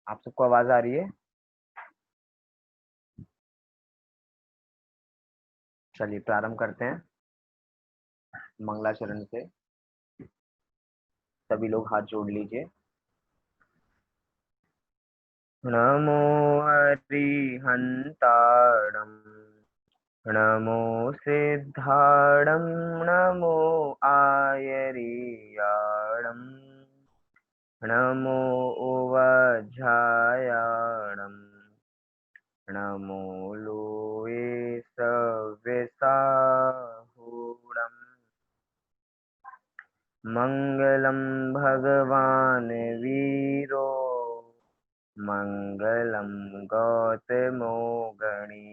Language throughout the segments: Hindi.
आप सबको आवाज आ रही है? चलिए प्रारंभ करते हैं मंगलाचरण से। सभी लोग हाथ जोड़ लीजिए। नमो हरिहंताणं, नमो सिद्धाणं, नमो आयर्याणं, नमो उवझायाणं, नमो लोये सव्यसाहूणम्। मंगलम भगवान वीरो, मंगलम गौतमो गणी,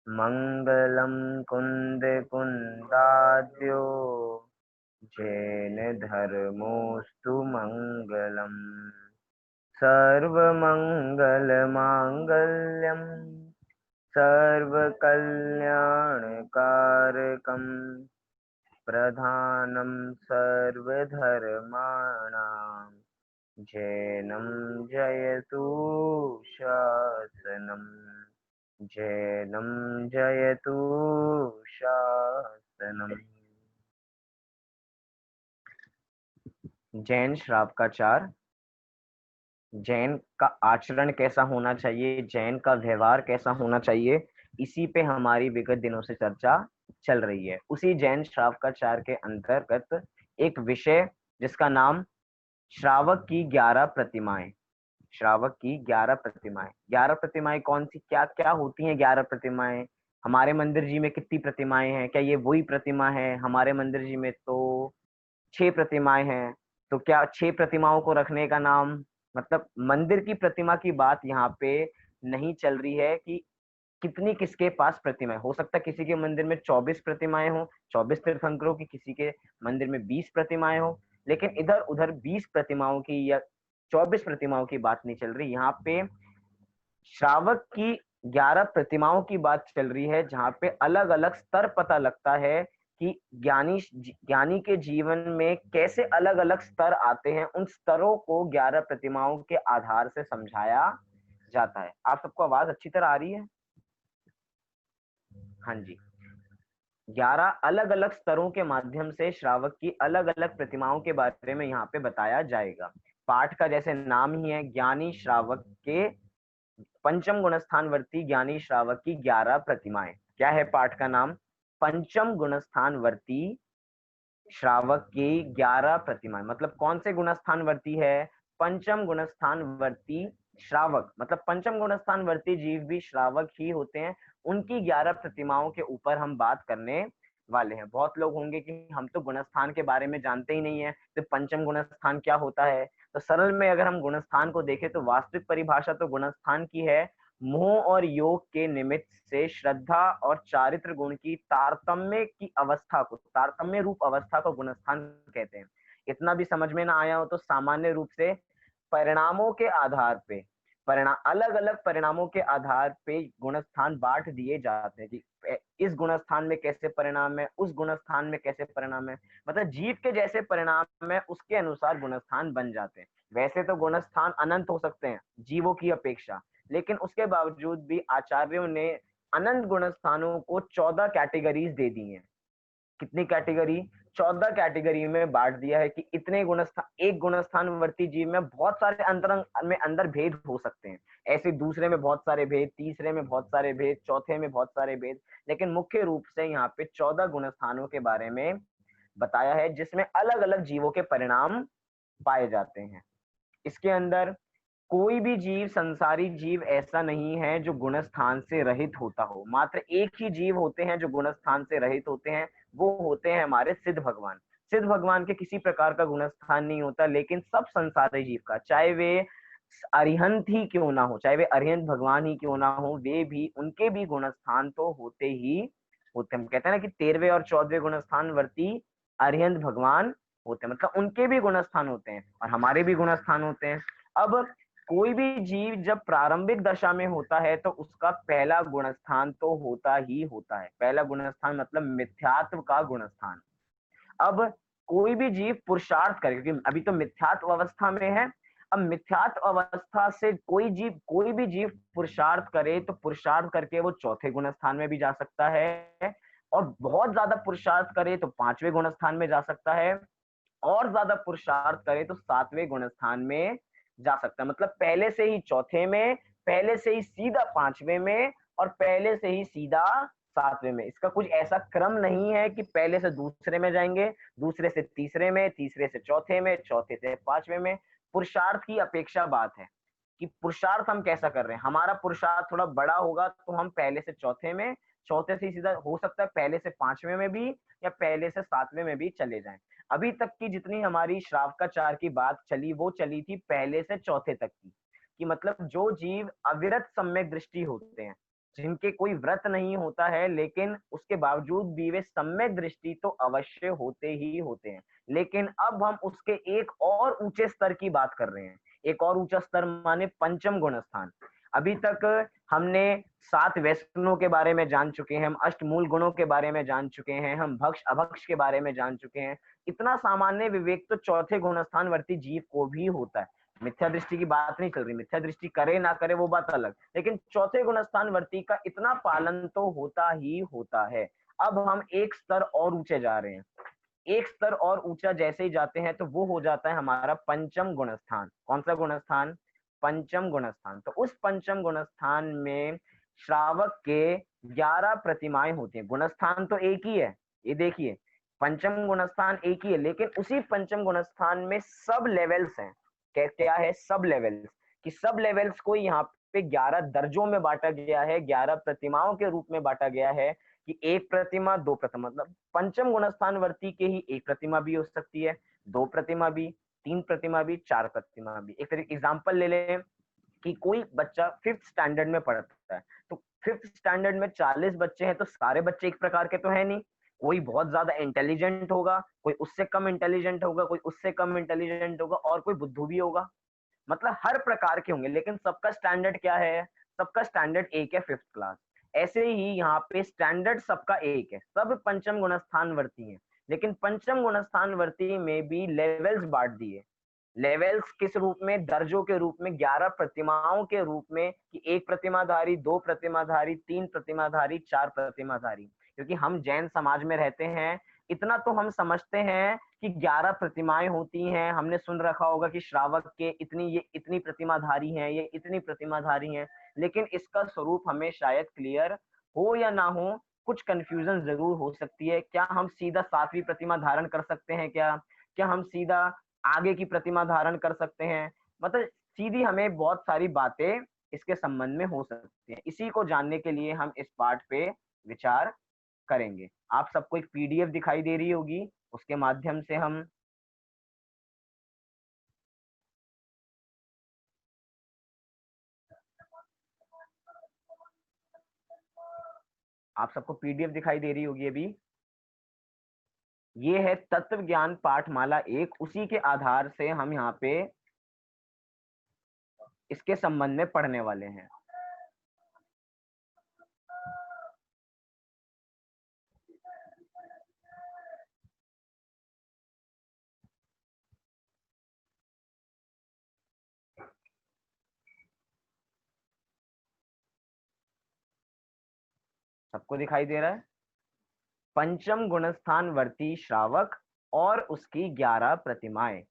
मंगलम कुंद कुंदाद्यो, जैन धर्मोस्तु मंगलम। सर्वमंगल मांगल्यम, सर्वकल्याणकारकम, प्रधानं सर्वधर्माणां, जैनं जयतु शासनम्, जैनं जयतु शासनम्। जैन श्रावकाचार। जैन का आचरण कैसा होना चाहिए, जैन का व्यवहार कैसा होना चाहिए, इसी पे हमारी विगत दिनों से चर्चा चल रही है। उसी जैन श्रावकाचार के अंतर्गत एक विषय जिसका नाम श्रावक की 11 प्रतिमाएं। श्रावक की 11 प्रतिमाएं। 11 प्रतिमाएं कौन सी, क्या क्या होती हैं 11 प्रतिमाएं? हमारे मंदिर जी में कितनी प्रतिमाएं हैं? क्या ये वही प्रतिमा है? हमारे मंदिर जी में तो 6 प्रतिमाएं हैं। तो क्या 6 प्रतिमाओं को रखने का नाम, मतलब मंदिर की प्रतिमा की बात यहाँ पे नहीं चल रही है कि कितनी किसके पास प्रतिमाएं। हो सकता है किसी के मंदिर में 24 प्रतिमाएं हो, 24 तीर्थंकरों की, किसी के मंदिर में 20 प्रतिमाएं हो। लेकिन इधर उधर 20 प्रतिमाओं की या 24 प्रतिमाओं की बात नहीं चल रही। यहाँ पे श्रावक की 11 प्रतिमाओं की बात चल रही है, जहाँ पे अलग अलग स्तर पता लगता है कि ज्ञानी के जीवन में कैसे अलग अलग स्तर आते हैं। उन स्तरों को 11 प्रतिमाओं के आधार से समझाया जाता है। आप सबको आवाज अच्छी तरह आ रही है? हाँ जी। 11 अलग अलग स्तरों के माध्यम से श्रावक की अलग अलग प्रतिमाओं के बारे में यहाँ पे बताया जाएगा। पाठ का जैसे नाम ही है, ज्ञानी श्रावक के पंचम गुणस्थानवर्ती ज्ञानी श्रावक की 11 प्रतिमाएं। क्या है पाठ का नाम? पंचम गुणस्थानवर्ती श्रावक की 11 प्रतिमाएं। मतलब कौन से गुणस्थानवर्ती है? पंचम गुणस्थानवर्ती श्रावक, मतलब पंचम गुणस्थानवर्ती जीव भी श्रावक ही होते हैं। उनकी 11 प्रतिमाओं के ऊपर हम बात करने वाले हैं। बहुत लोग होंगे कि हम तो गुणस्थान के बारे में जानते ही नहीं है, तो पंचम गुणस्थान क्या होता है? तो सरल में अगर हम गुणस्थान को देखें तो वास्तविक परिभाषा तो गुणस्थान की है, मोह और योग के निमित्त से श्रद्धा और चारित्र गुण की तारतम्य की अवस्था को, तारतम्य रूप अवस्था को गुणस्थान कहते हैं। इतना भी समझ में ना आया हो तो सामान्य रूप से परिणामों के आधार पे, परिणाम अलग अलग परिणामों के आधार पे गुणस्थान बांट दिए जाते हैं कि इस गुणस्थान में कैसे परिणाम है, उस गुणस्थान में कैसे परिणाम है। मतलब जीव के जैसे परिणाम है उसके अनुसार गुणस्थान बन जाते हैं। वैसे तो गुणस्थान अनंत हो सकते हैं जीवों की अपेक्षा, लेकिन उसके बावजूद भी आचार्यों ने अनंत गुणस्थानों को 14 कैटेगरीज दे दी हैं। कितनी कैटेगरी? 14 कैटेगरी में बांट दिया है कि इतने गुणस्थान, एक गुणस्थानवर्ती जीव में बहुत सारे अंतरंग में अंदर भेद हो सकते हैं। ऐसे दूसरे में बहुत सारे भेद, तीसरे में बहुत सारे भेद, चौथे में बहुत सारे भेद। लेकिन मुख्य रूप से यहाँ पे 14 गुणस्थानों के बारे में बताया है, जिसमें अलग अलग जीवों के परिणाम पाए जाते हैं। इसके अंदर कोई भी जीव, संसारी जीव ऐसा नहीं है जो गुणस्थान से रहित होता हो। मात्र एक ही जीव होते हैं जो गुणस्थान से रहित होते हैं, वो होते हैं हमारे सिद्ध भगवान। सिद्ध भगवान के किसी प्रकार का गुणस्थान नहीं होता, लेकिन सब संसारी जीव का, चाहे वे अरिहंत ही क्यों ना हो, चाहे वे अरिहंत भगवान ही क्यों ना हो, वे भी, उनके भी गुणस्थान तो होते ही होते हैं। हम कहते हैं ना कि 13वें और 14वें गुणस्थान वर्ती अरिहंत भगवान होते हैं, मतलब उनके भी गुणस्थान होते हैं और हमारे भी गुणस्थान होते हैं। अब कोई भी जीव जब प्रारंभिक दशा में होता है तो उसका पहला गुणस्थान तो होता ही होता है। पहला गुणस्थान मतलब मिथ्यात्व का गुणस्थान। अब कोई भी जीव पुरुषार्थ करे, क्योंकि अभी तो मिथ्यात्व अवस्था में है, अब मिथ्यात्व अवस्था से कोई भी जीव पुरुषार्थ करे तो पुरुषार्थ करके वो चौथे गुण स्थान में भी जा सकता है, और बहुत ज्यादा पुरुषार्थ करे तो पांचवें गुण स्थान में जा सकता है, और ज्यादा पुरुषार्थ करे तो सातवें गुण स्थान में जा सकता है। मतलब पहले से ही चौथे में, पहले से ही सीधा पांचवें में, और पहले से ही सीधा सातवें में। इसका कुछ ऐसा क्रम नहीं है कि पहले से दूसरे में जाएंगे, दूसरे से तीसरे में, तीसरे से चौथे में, चौथे से पांचवें में। पुरुषार्थ की अपेक्षा बात है कि पुरुषार्थ हम कैसा कर रहे हैं। हमारा पुरुषार्थ थोड़ा बड़ा होगा तो हम पहले से चौथे में, चौथे से सीधा हो सकता है पहले से पांचवें में भी, या पहले से सातवें में भी चले जाएं। अभी तक की जितनी हमारी श्रावकाचार की बात चली वो चली थी पहले से चौथे तक की, कि मतलब जो जीव अविरत सम्यक दृष्टि होते हैं, जिनके कोई व्रत नहीं होता है लेकिन उसके बावजूद भी वे सम्यक दृष्टि तो अवश्य होते ही होते हैं। लेकिन अब हम उसके एक और ऊंचे स्तर की बात कर रहे हैं। एक और ऊंचा स्तर माने पंचम गुण स्थान। अभी तक हमने 7 वैष्णवों के बारे में जान चुके हैं, हम अष्टमूल गुणों के बारे में जान चुके हैं, हम भक्ष अभक्ष के बारे में जान चुके हैं। इतना सामान्य विवेक तो चौथे गुण स्थान वर्ती जीव को भी होता है। मिथ्या दृष्टि की बात नहीं चल रही, मिथ्या दृष्टि करे ना करे वो बात अलग, लेकिन चौथे गुण स्थान वर्ती का इतना पालन तो होता ही होता है। अब हम एक स्तर और ऊंचे जा रहे हैं। एक स्तर और ऊंचा जैसे ही जाते हैं तो वो हो जाता है हमारा पंचम गुण स्थान। कौन सा गुण स्थान? पंचम गुण स्थान। तो उस पंचम गुण स्थान में श्रावक के 11 प्रतिमाएं होती हैं। गुण स्थान तो एक ही है, ये देखिए, पंचम गुण स्थान एक ही है, लेकिन उसी पंचम गुण स्थान में सब लेवल्स हैं। क्या है? सब लेवल्स। कि सब लेवल्स को यहाँ पे 11 दर्जों में बांटा गया है, 11 प्रतिमाओं के रूप में बांटा गया है। कि एक प्रतिमा, दो प्रतिमा, मतलब पंचम गुणस्थान वर्ती के ही एक प्रतिमा भी हो सकती है, दो प्रतिमा भी, तीन प्रतिमा भी, चार प्रतिमा भी। एक तरीके एग्जांपल ले लें कि कोई बच्चा 5th स्टैंडर्ड में पढ़ता है, तो 5th स्टैंडर्ड में 40 बच्चे हैं तो सारे बच्चे एक प्रकार के तो है नहीं। कोई बहुत ज्यादा इंटेलिजेंट होगा, कोई उससे कम इंटेलिजेंट होगा, कोई उससे कम इंटेलिजेंट होगा, और कोई बुद्धू भी होगा। मतलब हर प्रकार के होंगे, लेकिन सबका स्टैंडर्ड क्या है? सबका स्टैंडर्ड एक है, 5th क्लास। ऐसे ही यहाँ पे स्टैंडर्ड सबका एक है, सब पंचम गुणस्थान वर्ती है, लेकिन पंचम गुणस्थान वर्ती में भी लेवल्स बांट दिए। लेवल्स किस रूप में? दर्जों के रूप में, 11 प्रतिमाओं के रूप में, कि एक प्रतिमाधारी, दो प्रतिमाधारी, तीन प्रतिमाधारी, चार प्रतिमाधारी। क्योंकि हम जैन समाज में रहते हैं, इतना तो हम समझते हैं कि 11 प्रतिमाएं होती हैं। हमने सुन रखा होगा कि श्रावक के ये इतनी प्रतिमाधारी हैं, ये इतनी प्रतिमाधारी हैं, लेकिन इसका स्वरूप हमें शायद क्लियर हो या ना हो, कुछ कंफ्यूजन जरूर हो सकती है। क्या हम सीधा 7वीं प्रतिमा धारण कर सकते हैं? क्या हम सीधा आगे की प्रतिमा धारण कर सकते हैं? मतलब सीधी हमें बहुत सारी बातें इसके संबंध में हो सकती हैं। इसी को जानने के लिए हम इस पाठ पे विचार करेंगे। आप सबको एक पीडीएफ दिखाई दे रही होगी, उसके माध्यम से हम आप सबको पीडीएफ दिखाई दे रही होगी अभी। ये है तत्व ज्ञान पाठमाला 1, उसी के आधार से हम यहाँ पे इसके संबंध में पढ़ने वाले हैं। सबको दिखाई दे रहा है? पंचम गुणस्थान वर्ती श्रावक और उसकी 11 प्रतिमाएं।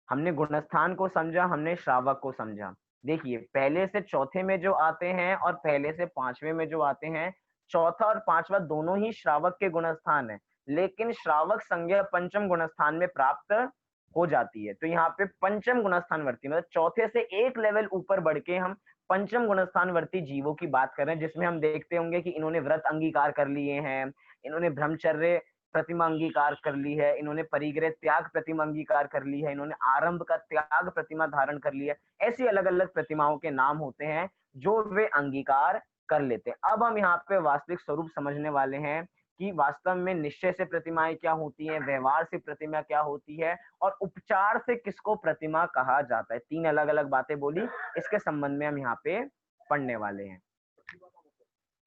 हमने गुणस्थान को समझा, हमने श्रावक को समझा। देखिए, पहले से चौथे में जो आते हैं और पहले से पांचवें में जो आते हैं, चौथा और पांचवा दोनों ही श्रावक के गुणस्थान है, लेकिन श्रावक संज्ञा पंचम गुणस्थान में प्राप्त हो जाती है। तो यहाँ पे पंचम गुणस्थान वर्ती, मतलब चौथे से एक लेवल ऊपर बढ़ के हम पंचम गुणस्थान वर्ती जीवों की बात कर रहे हैं, जिसमें हम देखते होंगे कि इन्होंने व्रत अंगीकार कर लिए हैं, इन्होंने ब्रह्मचर्य प्रतिमा अंगीकार कर ली है, इन्होंने परिग्रह त्याग प्रतिमा अंगीकार कर ली है, इन्होंने आरंभ का त्याग प्रतिमा धारण कर लिया है। ऐसी अलग अलग प्रतिमाओं के नाम होते हैं जो वे अंगीकार कर लेते हैं। अब हम यहाँ पे वास्तविक स्वरूप समझने वाले हैं कि वास्तव में निश्चय से प्रतिमाएं क्या होती हैं, व्यवहार से प्रतिमा क्या होती है, और उपचार से किसको प्रतिमा कहा जाता है। 3 अलग अलग बातें बोली, इसके संबंध में हम यहाँ पे पढ़ने वाले हैं।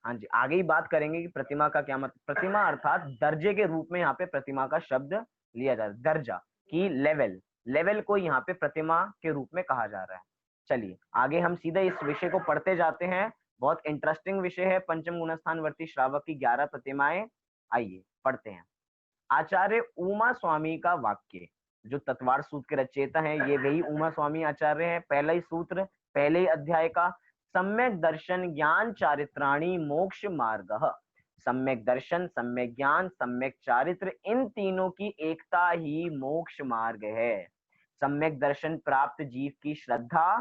हाँ जी, आगे ही बात करेंगे कि प्रतिमा का क्या मतलब। प्रतिमा अर्थात दर्जे के रूप में यहाँ पे प्रतिमा का शब्द लिया जाता है। दर्जा की लेवल, लेवल को यहाँ पे प्रतिमा के रूप में कहा जा रहा है। चलिए आगे हम सीधे इस विषय को पढ़ते जाते हैं। बहुत इंटरेस्टिंग विषय है पंचम गुणस्थानवर्ती श्रावक की 11 प्रतिमाएं। आइए पढ़ते हैं। आचार्य उमा स्वामी का वाक्य, जो तत्वार सूत्र के रचयिता हैं ये वही उमा स्वामी आचार्य हैं। पहला ही सूत्र पहले ही अध्याय का, सम्यक दर्शन ज्ञान चारित्राणी मोक्ष मार्गः। सम्यक दर्शन, सम्यक ज्ञान, सम्यक चारित्र, इन तीनों की एकता ही मोक्ष मार्ग है। सम्यक दर्शन प्राप्त जीव की श्रद्धा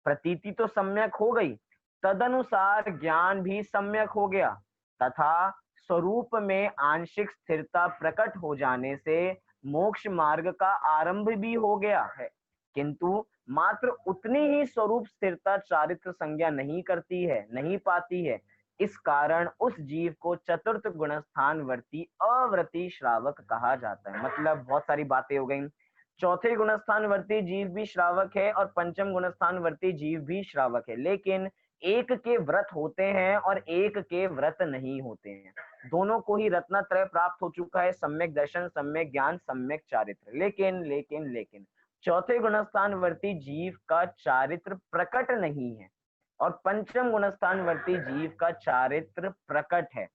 प्रतीति तो सम्यक हो गई, तदनुसार ज्ञान भी सम्यक हो गया तथा स्वरूप में आंशिक स्थिरता प्रकट हो जाने से मोक्ष मार्ग का आरंभ भी हो गया है। किंतु मात्र उतनी ही स्वरूप स्थिरता चारित्र संज्ञा नहीं करती है, नहीं पाती है। इस कारण उस जीव को चतुर्थ गुणस्थानवर्ती अव्रती श्रावक कहा जाता है। मतलब बहुत सारी बातें हो गई। चौथे गुणस्थानवर्ती जीव भी श्रावक है और पंचम गुणस्थानवर्ती जीव भी श्रावक है, लेकिन एक के व्रत होते हैं और एक के व्रत नहीं होते हैं। दोनों को ही रत्नत्रय प्राप्त हो चुका है, सम्यक दर्शन, सम्यक ज्ञान, सम्यक चारित्र। लेकिन चौथे गुणस्थानवर्ती जीव का चारित्र प्रकट नहीं है और पंचम गुणस्थानवर्ती जीव का चारित्र प्रकट है।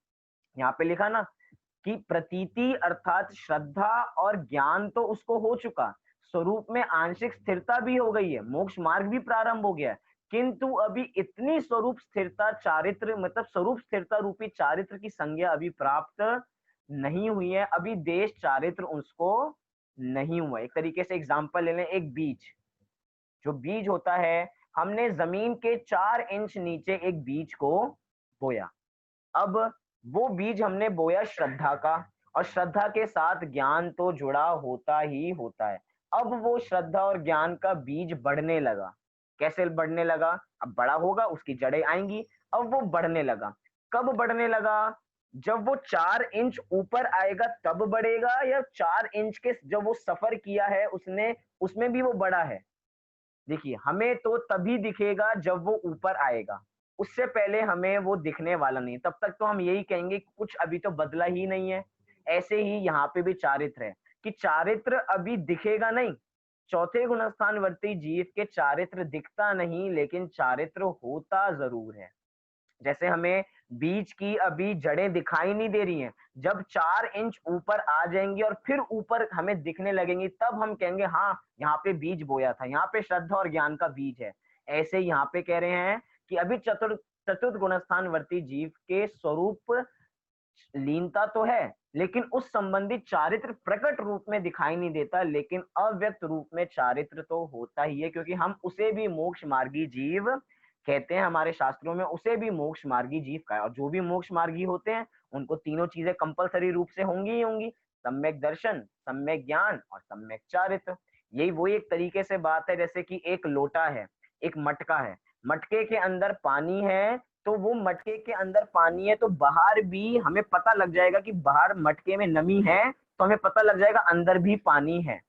यहाँ पे लिखा ना कि प्रतीति अर्थात श्रद्धा और ज्ञान तो उसको हो चुका, स्वरूप में आंशिक स्थिरता भी हो गई है, मोक्ष मार्ग भी प्रारंभ हो गया है, किंतु अभी इतनी स्वरूप स्थिरता चारित्र मतलब स्वरूप स्थिरता रूपी चारित्र की संज्ञा अभी प्राप्त नहीं हुई है। अभी देश चारित्र उसको नहीं हुआ। एक तरीके से एग्जांपल ले लें, एक बीज, जो बीज होता है, हमने जमीन के 4 इंच नीचे एक बीज को बोया। अब वो बीज हमने बोया श्रद्धा का, और श्रद्धा के साथ ज्ञान तो जुड़ा होता ही होता है। अब वो श्रद्धा और ज्ञान का बीज बढ़ने लगा। कैसे बढ़ने लगा? अब बड़ा होगा, उसकी जड़ें आएंगी, अब वो बढ़ने लगा। कब बढ़ने लगा? जब वो 4 इंच ऊपर आएगा तब बढ़ेगा, या 4 इंच के जब वो सफर किया है उसने, उसमें भी वो बड़ा है। देखिए हमें तो तभी दिखेगा जब वो ऊपर आएगा, उससे पहले हमें वो दिखने वाला नहीं। तब तक तो हम यही कहेंगे कि कुछ अभी तो बदला ही नहीं है। ऐसे ही यहाँ पे भी चारित्र है कि चारित्र अभी दिखेगा नहीं। चौथे गुणस्थानवर्ती जीव के चारित्र दिखता नहीं, लेकिन चारित्र होता जरूर है। जैसे हमें बीज की अभी जड़ें दिखाई नहीं दे रही हैं, जब 4 इंच ऊपर आ जाएंगी और फिर ऊपर हमें दिखने लगेंगी, तब हम कहेंगे हाँ यहाँ पे बीज बोया था, यहाँ पे श्रद्धा और ज्ञान का बीज है। ऐसे यहाँ पे कह रहे हैं कि अभी चतुर्थ गुणस्थानवर्ती जीव के स्वरूप लीनता तो है, लेकिन उस संबंधित चारित्र प्रकट रूप में दिखाई नहीं देता, लेकिन अव्यक्त रूप में चारित्र तो होता ही है, क्योंकि हम उसे भी मोक्ष मार्गी जीव कहते हैं। हमारे शास्त्रों में उसे भी मोक्ष मार्गी जीव का है। और जो भी मोक्ष मार्गी होते हैं उनको तीनों चीजें कंपलसरी रूप से होंगी ही होंगी, सम्यक दर्शन, सम्यक ज्ञान और सम्यक चारित्र। यही वही एक तरीके से बात है, जैसे कि एक लोटा है, एक मटका है, मटके के अंदर पानी है, तो वो मटके के अंदर पानी है तो बाहर भी हमें पता लग जाएगा कि बाहर मटके में नमी है, तो हमें पता लग जाएगा अंदर भी पानी है।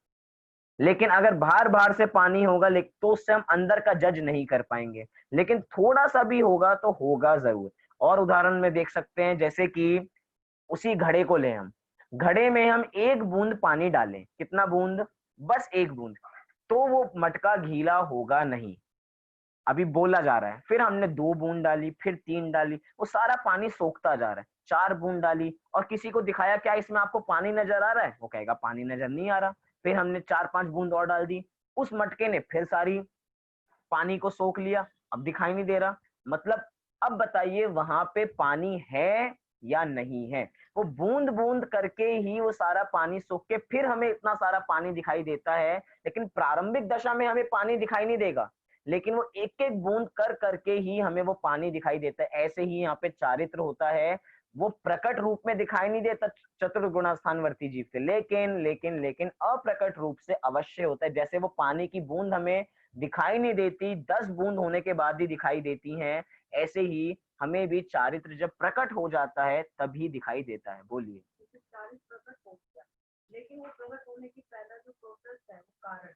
लेकिन अगर बाहर बाहर से पानी होगा तो उससे हम अंदर का जज नहीं कर पाएंगे, लेकिन थोड़ा सा भी होगा तो होगा जरूर। और उदाहरण में देख सकते हैं, जैसे कि उसी घड़े को ले, हम घड़े में हम 1 बूंद पानी डालें, कितना बूंद? बस 1 बूंद, तो वो मटका गीला होगा नहीं। अभी बोला जा रहा है, फिर हमने 2 बूंद डाली, फिर 3 डाली, वो सारा पानी सोखता जा रहा है। 4 बूंद डाली और किसी को दिखाया क्या इसमें आपको पानी नजर आ रहा है, वो कहेगा पानी नजर नहीं आ रहा। फिर हमने 4-5 बूंद और डाल दी, उस मटके ने फिर सारी पानी को सोख लिया, अब दिखाई नहीं दे रहा। मतलब अब बताइए वहां पे पानी है या नहीं है? वो बूंद बूंद करके ही वो सारा पानी सोख के फिर हमें इतना सारा पानी दिखाई देता है, लेकिन प्रारंभिक दशा में हमें पानी दिखाई नहीं देगा, लेकिन वो एक एक बूंद कर करके ही हमें वो पानी दिखाई देता है। ऐसे ही यहाँ पे चारित्र होता है, वो प्रकट रूप में दिखाई नहीं देता चतुर्गुणास्थानवर्ती जीव से, लेकिन अप्रकट रूप से अवश्य होता है। जैसे वो पानी की बूंद हमें दिखाई नहीं देती, 10 बूंद होने के बाद ही दिखाई देती हैं, ऐसे ही हमें भी चारित्र जब प्रकट हो जाता है तभी दिखाई देता है। बोलिए। चारित्र प्रकट हो गया, लेकिन वो प्रकट होने की पहला जो प्रोसेस है वो कारण,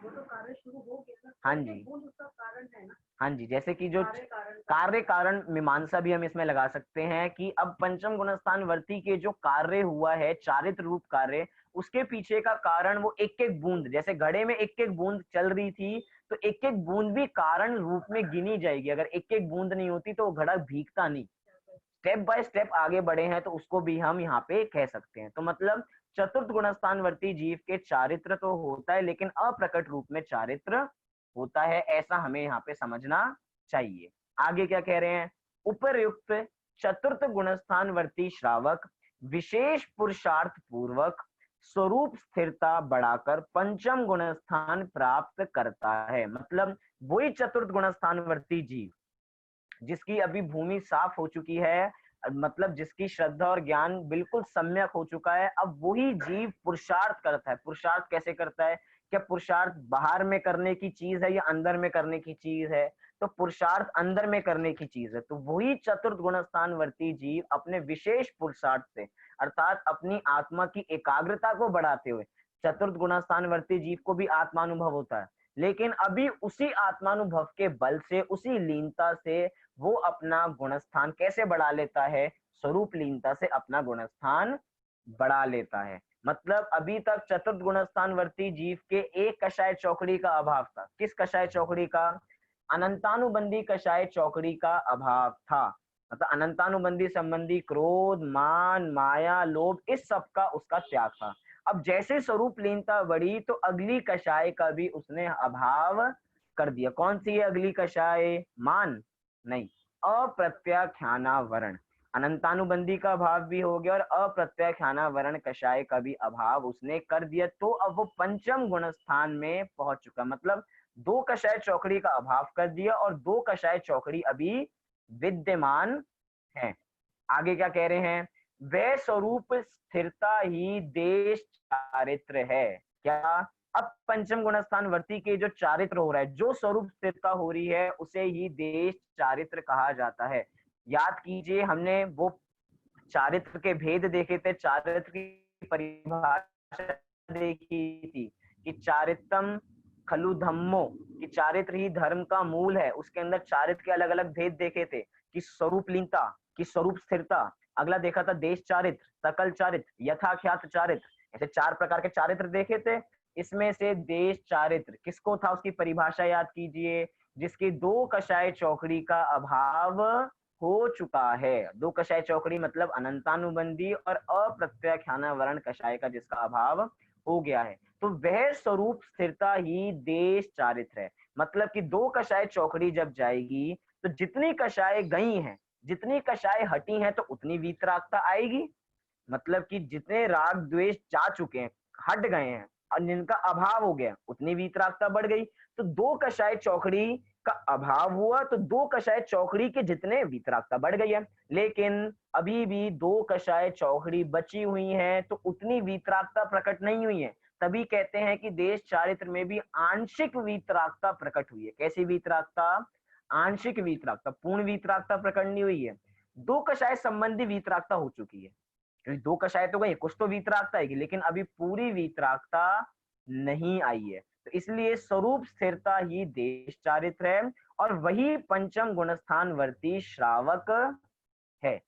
वो तो कार्य शुरू हो गया। हाँ जी, वो उसका कारण है ना। हाँ जी, जैसे कि जो कार्य कारण मीमांसा भी हम इसमें लगा सकते हैं कि अब पंचम गुणस्थान वर्ती के जो कार्य हुआ है चारित्र रूप कार्य, उसके पीछे का कारण वो एक एक बूंद, जैसे घड़े में एक एक बूंद चल रही थी तो एक एक बूंद भी कारण रूप में गिनी जाएगी। अगर एक एक बूंद नहीं होती तो वो घड़ा भीगता नहीं। स्टेप बाय स्टेप आगे बढ़े हैं तो उसको भी हम यहाँ पे कह सकते हैं। तो मतलब चतुर्थ गुणस्थानवर्ती जीव के चारित्र तो होता है लेकिन अप्रकट रूप में चारित्र होता है, ऐसा हमें यहाँ पे समझना चाहिए। आगे क्या कह रहे हैं, उपर्युक्त चतुर्थ गुणस्थानवर्ती श्रावक विशेष पुरुषार्थ पूर्वक स्वरूप स्थिरता बढ़ाकर पंचम गुणस्थान प्राप्त करता है। मतलब वही चतुर्थ गुणस्थानवर्ती जीव जिसकी अभी भूमि साफ हो चुकी है, मतलब जिसकी श्रद्धा और ज्ञान बिल्कुल सम्यक हो चुका है, अब वही जीव पुरुषार्थ करता है। पुरुषार्थ कैसे करता है, क्या पुरुषार्थ बाहर में करने की चीज है या अंदर में करने की चीज है? तो पुरुषार्थ अंदर में करने की चीज है। तो वही चतुर्थ गुणस्थानवर्ती जीव अपने विशेष पुरुषार्थ से अर्थात अपनी आत्मा की एकाग्रता को बढ़ाते हुए, चतुर्थ गुणस्थानवर्ती जीव को भी आत्मानुभव होता है, लेकिन अभी उसी आत्मानुभव के बल से, उसी लीनता से वो अपना गुणस्थान कैसे बढ़ा लेता है, स्वरूप लीनता से अपना गुणस्थान बढ़ा लेता है। मतलब अभी तक चतुर्थ गुणस्थानवर्ती जीव के एक कषाय चौकड़ी का अभाव था। किस कषाय चौकड़ी का? अनंतानुबंधी कषाय चौकड़ी का अभाव था। मतलब अनंतानुबंधी संबंधी क्रोध, मान, माया, लोभ, इस सब का उसका त्याग था। अब जैसे स्वरूप लीनता बढ़ी तो अगली कषाय का भी उसने अभाव कर दिया। कौन सी है अगली कषाय? मान नहीं, अप्रत्याख्यानावरण। अनंतानुबंधी का अभाव भी हो गया और अप्रत्याख्यानावरण कषाय का भी अभाव उसने कर दिया। तो अब वो पंचम गुण स्थान में पहुंच चुका। मतलब दो कषाय चौकड़ी का अभाव कर दिया और दो कषाय चौकड़ी अभी विद्यमान है। आगे क्या कह रहे हैं, वह स्वरूप स्थिरता ही देश चारित्र है। क्या? अब पंचम गुणस्थान वर्ती के जो चारित्र हो रहा है, जो स्वरूप स्थिरता हो रही है, उसे ही देश चारित्र कहा जाता है। याद कीजिए हमने वो चारित्र के भेद देखे थे, चारित्र की परिभाषा देखी थी कि चारित्रम खलु धम्मो, कि चारित्र ही धर्म का मूल है। उसके अंदर चारित्र के अलग अलग भेद देखे थे कि स्वरूप लीनता, कि स्वरूप स्थिरता। अगला देखा था देश चारित्र, सकल चारित्र, यथाख्यात चारित्र। ऐसे चार प्रकार के चारित्र देखे थे। इसमें से देश चारित्र किसको था, उसकी परिभाषा याद कीजिए, जिसकी दो कषाय चौकड़ी का अभाव हो चुका है। दो कषाय चौकड़ी मतलब अनंतानुबंधी और अप्रत्याख्यानावरण कषाय का जिसका अभाव हो गया है, तो वह स्वरूप स्थिरता ही देश चारित्र है। मतलब कि दो कषाय चौकड़ी जब जाएगी तो जितनी कषाय गई हैं, जितनी कषाय हटी हैं, तो उतनी वीतरागता आएगी। मतलब कि जितने राग द्वेष जा चुके हैं, हट गए हैं और जिनका अभाव हो गया, उतनी वीतरागता बढ़ गई। तो दो कषाय चौकड़ी का अभाव हुआ तो दो कषाय चौकड़ी के जितने वीतरागता बढ़ गई है। लेकिन अभी भी दो कषाय चौकड़ी बची हुई है तो उतनी वीतरागता प्रकट नहीं हुई है। तभी कहते हैं कि देश चारित्र में भी आंशिक वीतरागता प्रकट हुई है। कैसी वीतरागता? आंशिक वीतरागता, पूर्ण वीतरागता प्रकट नहीं हुई है। दो कषाय संबंधी वीतरागता हो चुकी है, क्योंकि दो कषाय तो गई, कुछ तो वीतरागता आएगी, लेकिन अभी पूरी वीतरागता नहीं आई है। तो इसलिए स्वरूप स्थिरता ही देश चारित्र है और वही पंचम गुणस्थानवर्ती श्रावक है।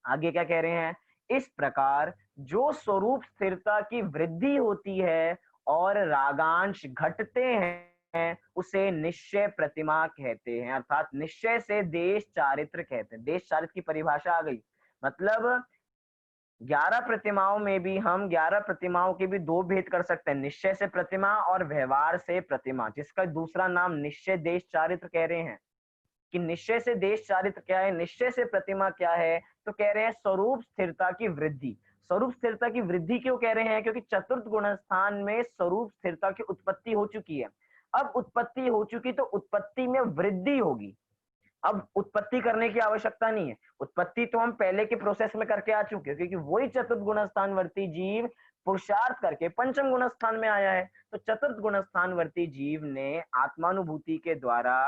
आगे क्या कह रहे हैं, इस प्रकार जो स्वरूप स्थिरता की वृद्धि होती है और रागांश घटते हैं उसे निश्चय प्रतिमा कहते हैं, अर्थात निश्चय से देश चारित्र कहते हैं। देश चारित्र की परिभाषा आ गई। मतलब 11 प्रतिमाओं में भी हम 11 प्रतिमाओं के भी दो भेद कर सकते हैं, निश्चय से प्रतिमा और व्यवहार से प्रतिमा, जिसका दूसरा नाम निश्चय देश चारित्र कह रहे हैं। कि निश्चय से देश चारित्र क्या है, निश्चय से प्रतिमा क्या है, तो कह रहे हैं स्वरूप स्थिरता की वृद्धि। स्वरूप स्थिरता की वृद्धि क्यों कह रहे हैं? क्योंकि चतुर्थ गुणस्थान में स्वरूप स्थिरता की उत्पत्ति हो चुकी है। अब उत्पत्ति हो चुकी तो उत्पत्ति में वृद्धि होगी। अब उत्पत्ति करने की आवश्यकता नहीं है, उत्पत्ति तो हम पहले के प्रोसेस में करके आ चुके हैं, क्योंकि वही चतुर्थ गुणस्थानवर्ती जीव पुरुषार्थ करके पंचम गुणस्थान में आया है। तो चतुर्थ गुणस्थानवर्ती जीव ने आत्मानुभूति के द्वारा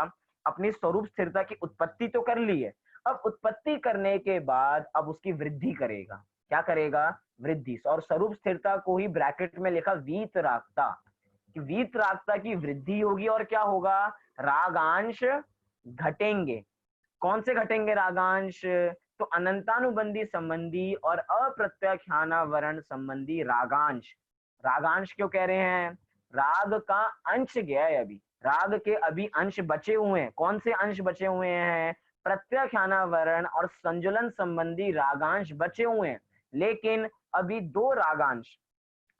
अपनी स्वरूप स्थिरता की उत्पत्ति तो कर ली है। अब उत्पत्ति करने के बाद अब उसकी वृद्धि करेगा। क्या करेगा? वृद्धि। और स्वरूप स्थिरता को ही ब्रैकेट में लिखा वीतरागता, कि वीतरागता की वृद्धि होगी और क्या होगा? रागांश घटेंगे। कौन से घटेंगे रागांश? तो अनंतानुबंधी संबंधी और अप्रत्याख्यानावरण संबंधी रागांश रागांश क्यों कह रहे हैं? राग का अंश गया है अभी, राग के अभी अंश बचे हुए हैं। कौन से अंश बचे हुए हैं? प्रत्याख्यानावरण और संजुलन संबंधी रागांश बचे हुए हैं, लेकिन अभी दो रागांश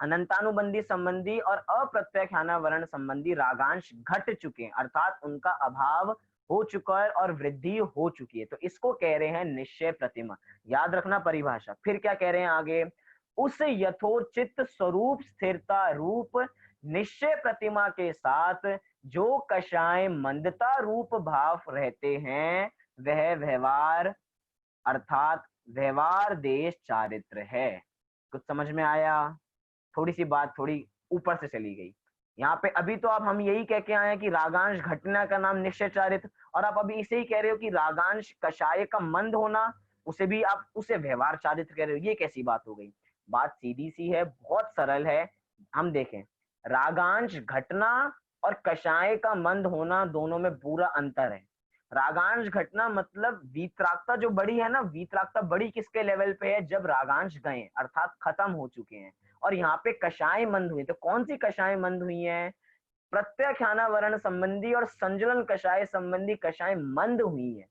अनंतानुबंधी संबंधी और अप्रत्याख्यानावरण संबंधी रागांश घट चुके हैं, अर्थात उनका अभाव हो चुका है और वृद्धि हो चुकी है। तो इसको कह रहे हैं निश्चय प्रतिमा। याद रखना परिभाषा। फिर क्या कह रहे हैं आगे? उस यथोचित स्वरूप स्थिरता रूप निश्चय प्रतिमा के साथ जो कषाय मंदता रूप भाव रहते हैं वह व्यवहार अर्थात व्यवहार देश चारित्र है। कुछ समझ में आया? थोड़ी सी बात थोड़ी ऊपर से चली गई। यहाँ पे अभी तो आप हम यही कह के आए हैं कि रागांश घटना का नाम निश्चय चारित्र, और आप अभी इसे ही कह रहे हो कि रागांश कषाय का मंद होना उसे भी आप उसे व्यवहार चारित्र कह रहे हो। ये कैसी बात हो गई? बात सीधी सी है, बहुत सरल है। हम देखें, रागांश घटना और कषाय का मंद होना दोनों में पूरा अंतर है। रागांश घटना मतलब वीतरागता जो बड़ी है ना, वीतरागता बड़ी किसके लेवल पे है? जब रागांश गए अर्थात खत्म हो चुके हैं। और यहाँ पे कषाय मंद हुई, तो कौन सी कषाय मंद हुई है? प्रत्याख्यानावरण संबंधी और संजुलन कषाय संबंधी कषाय मंद हुई है।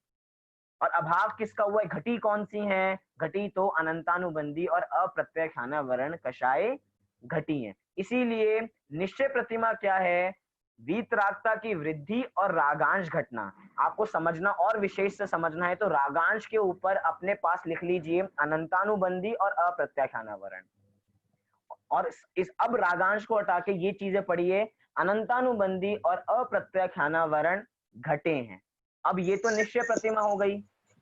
और अभाव किसका हुआ है? घटी कौन सी है? घटी तो अनंतानुबंधी और अप्रत्याख्यानावरण कषाय घटी है। इसीलिए निश्चय प्रतिमा क्या है? वीतरागता की वृद्धि और रागांश घटना। आपको समझना और विशेष से समझना है तो रागांश के ऊपर अपने पास लिख लीजिए अनंतानुबंधी और अप्रत्याख्यानावरण। और इस अब रागांश को हटा के ये चीजें पढ़िए, अनंतानुबंधी और अप्रत्याख्यानावरण घटे हैं। अब ये तो निश्चय प्रतिमा हो गई।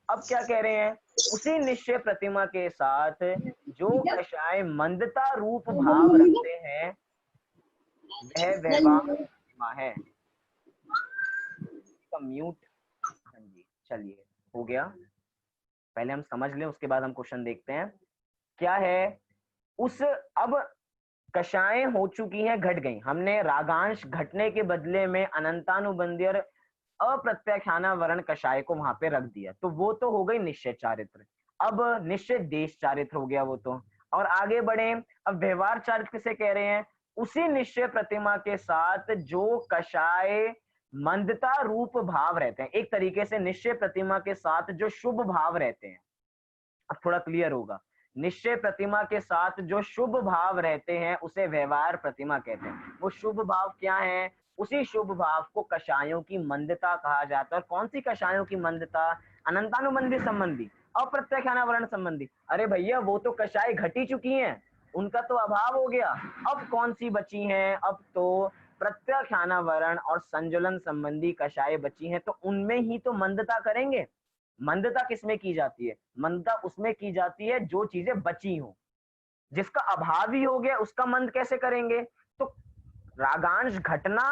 अब क्या कह रहे हैं? उसी निश्चय प्रतिमा के साथ जो कषाय मंदता रूप भाव रखते हैं वह व्यवहार प्रतिमा है। म्यूट। हाँ जी, चलिए हो गया। पहले हम समझ लें, उसके बाद हम क्वेश्चन देखते हैं क्या है। उस अब कषाएं हो चुकी हैं, घट गई। हमने रागांश घटने के बदले में अनंतानुबंधी और अप्रत्याख्यानावरण कषाय को वहां पे रख दिया, तो वो तो हो गई निश्चय चारित्र। अब निश्चय देश चारित्र हो गया वो तो। और आगे बढ़े, अब व्यवहार चारित्र किसे कह रहे हैं? उसी निश्चय प्रतिमा के साथ जो कषाय मंदता रूप भाव रहते हैं, एक तरीके से निश्चय प्रतिमा के साथ जो शुभ भाव रहते हैं। अब थोड़ा क्लियर होगा। निश्चय प्रतिमा के साथ जो शुभ भाव रहते हैं उसे व्यवहार प्रतिमा कहते हैं। वो शुभ भाव क्या है? उसी शुभ भाव को कषायों की मंदता कहा जाता है। और कौन सी कषायों की मंदता? अनंतानुबंधी संबंधी, अप्रत्याख्यानावरण संबंधी। अरे भैया वो तो कषाय घटी चुकी हैं, उनका तो अभाव हो गया। अब कौन सी बची हैं? अब तो प्रत्याख्यानावरण और संजुलन संबंधी कषाय बची हैं, तो उनमें ही तो मंदता करेंगे। मंदता किसमें की जाती है? मंदता उसमें की जाती है जो चीजें बची हो। जिसका अभाव ही हो गया उसका मंद कैसे करेंगे? तो रागांश घटना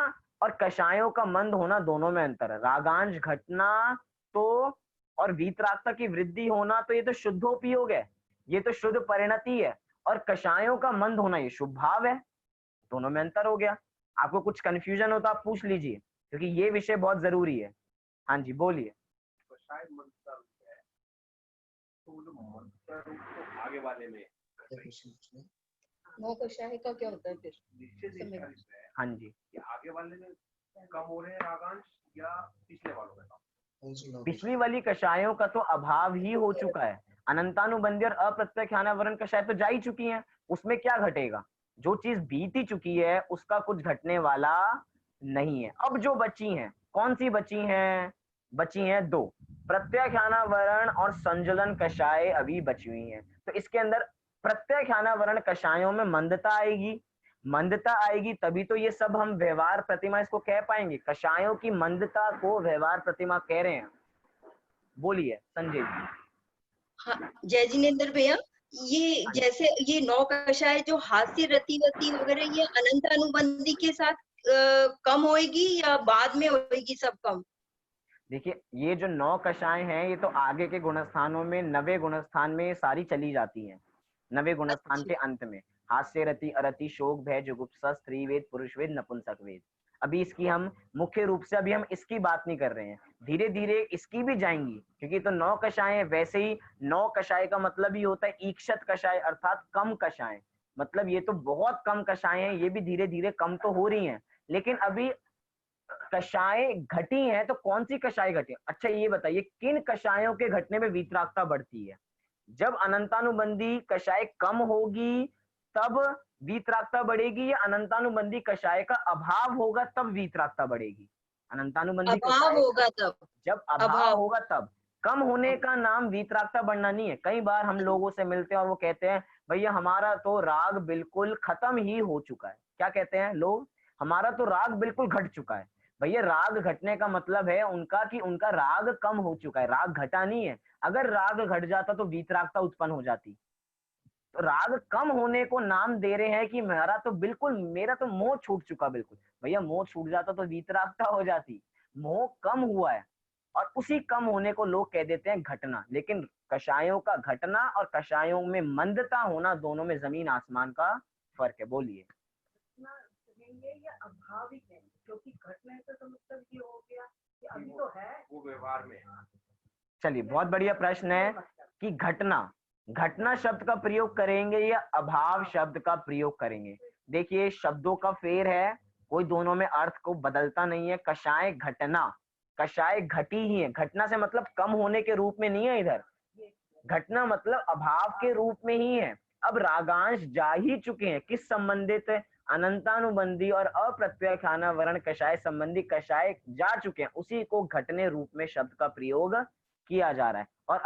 और कषायों का मंद होना दोनों में अंतर है। रागांश घटना तो और वीतरागता की वृद्धि होना तो ये तो शुद्धोपी हो गए, ये तो शुद्ध परिणति है। और कषायों का मंद होना ये शुभ भाव है। दोनों में अंतर हो गया। आपको कुछ कंफ्यूजन हो तो आप पूछ लीजिए, क्योंकि ये विषय बहुत जरूरी है। हाँ जी बोलिए। तो वो जो मंत्र रूप तो आगे वाले में नौ कषाय का क्या होता है फिर? हाँ जी, कि आगे वाले में कम हो रहे हैं रागांश या पिछले वालों में कम? पिछली वाली कषायों का तो अभाव ही हो चुका है। अनंतानुबंधी और अप्रत्याख्यानावरण कषाय तो जा ही चुकी हैं, उसमें क्या घटेगा? जो चीज बीत ही चुकी है उसका कुछ घटने वाला नहीं है। अब जो बची हैं, कौन सी बची हैं? बची हैं दो, प्रत्याख्यानावरण और संजुलन कषाय अभी बची हुई हैं। तो इसके अंदर प्रत्याख्यानावरण कषायों में मंदता आएगी। मंदता आएगी तभी तो ये सब हम व्यवहार प्रतिमा इसको कह पाएंगे। कषायों की मंदता को व्यवहार प्रतिमा कह रहे हैं। बोलिए संजय जी। हाँ, जय जिनेन्द्र भैया, ये जैसे ये नौ कषाय जो हास्य रतिवती वगैरह ये अनंत अनुबंधी के साथ कम होएगी या बाद में होएगी सब कम? देखिए ये जो नौ कषाय हैं ये तो आगे के गुणस्थानों में, नवे गुणस्थान में सारी चली जाती हैं। नवे गुणस्थान के अंत में हास्य रति अरति शोक भय जुगुप्सा स्त्री वेद पुरुष वेद नपुंसक वेद। अभी इसकी हम मुख्य रूप से अभी हम इसकी बात नहीं कर रहे हैं, धीरे धीरे इसकी भी जाएंगी, क्योंकि तो नौ कषाय है। वैसे ही नौ कषाय का मतलब ही होता है ईक्षत कषाय अर्थात कम कषाय। मतलब ये तो बहुत कम कषाय हैं, ये भी धीरे धीरे कम तो हो रही हैं, लेकिन अभी कषाय घटी हैं। तो कौन सी कषाय घटी? अच्छा ये बताइए किन कषायों के घटने में वीतरागता बढ़ती है? जब अनंतानुबंधी कषाय कम होगी तब वीतरागता बढ़ेगी, या अनंतानुबंधी कषाय का अभाव होगा तब वीतरागता बढ़ेगी? अनंतानुबंधी अभाव कषाय होगा तब। जब अभाव अभाव। होगा तब। कम होने का नाम वीतरागता बढ़ना नहीं है। कई बार हम लोगों से मिलते हैं और वो कहते हैं भैया हमारा तो राग बिल्कुल खत्म ही हो चुका है। क्या कहते हैं लोग? हमारा तो राग बिल्कुल घट चुका है। भैया राग घटने का मतलब है उनका कि उनका राग कम हो चुका है, राग घटा नहीं है। अगर राग घट जाता तो वीतरागता उत्पन्न हो जाती। तो राग कम होने को नाम दे रहे हैं कि मेरा तो मोह छूट चुका बिल्कुल। भैया मोह छूट जाता तो वीतरागता हो जाती। मोह कम हुआ है और उसी कम होने को लोग कह देते हैं घटना। लेकिन कषायों का घटना और कषायों में मंदता होना, दोनों में जमीन आसमान का फर्क है। बोलिए। इतना कहेंगे या अभाव ही कहेंगे, क्योंकि घटने से तो मतलब ये हो गया कि अभी तो है वो व्यवहार में। चलिए बहुत बढ़िया प्रश्न है कि घटना शब्द का प्रयोग करेंगे या अभाव शब्द का प्रयोग करेंगे। देखिए शब्दों का फेर है, कोई दोनों में अर्थ को बदलता नहीं है। कषाय घटना, कषाय घटी ही है। घटना से मतलब कम होने के रूप में नहीं है, इधर घटना मतलब अभाव के रूप में ही है। अब रागांश जा ही चुके हैं, किस संबंधित? अनंतानुबंधी और अप्रत्याख्याना वर्ण कषाय संबंधी कषाय जा चुके हैं, उसी को घटने रूप में शब्द का प्रयोग किया जा रहा है। और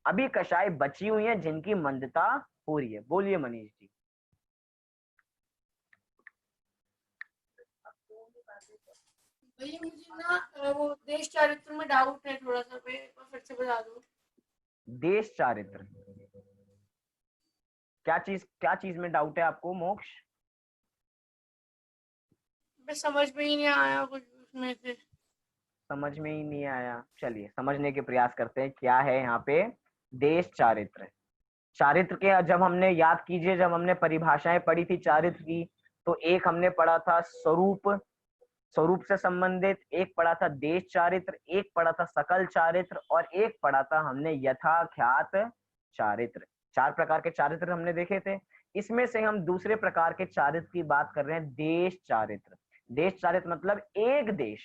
अभी कषाय बची हुई हैं जिनकी मंदता हो रही है। बोलिए मनीष जी। भैया मुझे ना वो देश चारित्र में डाउट है थोड़ा सा, फिर से बता दो। देश चारित्र, क्या चीज में डाउट है आपको मोक्ष? बस समझ में ही नहीं आया कुछ उसमें से। समझ में ही नहीं आया? चलिए समझने के प्रयास करते हैं क्या है यहाँ पे देश चारित्र। चारित्र के जब हमने याद कीजिए, जब हमने परिभाषाएं पढ़ी थी चारित्र की, तो एक हमने पढ़ा था स्वरूप, स्वरूप से संबंधित, एक पढ़ा था देश चारित्र, एक पढ़ा था सकल चारित्र, और एक पढ़ा था हमने यथाख्यात चारित्र। 4 प्रकार के चारित्र हमने देखे थे। इसमें से हम दूसरे प्रकार के चारित्र की बात कर रहे हैं, देश चारित्र। देश चारित्र मतलब एक देश,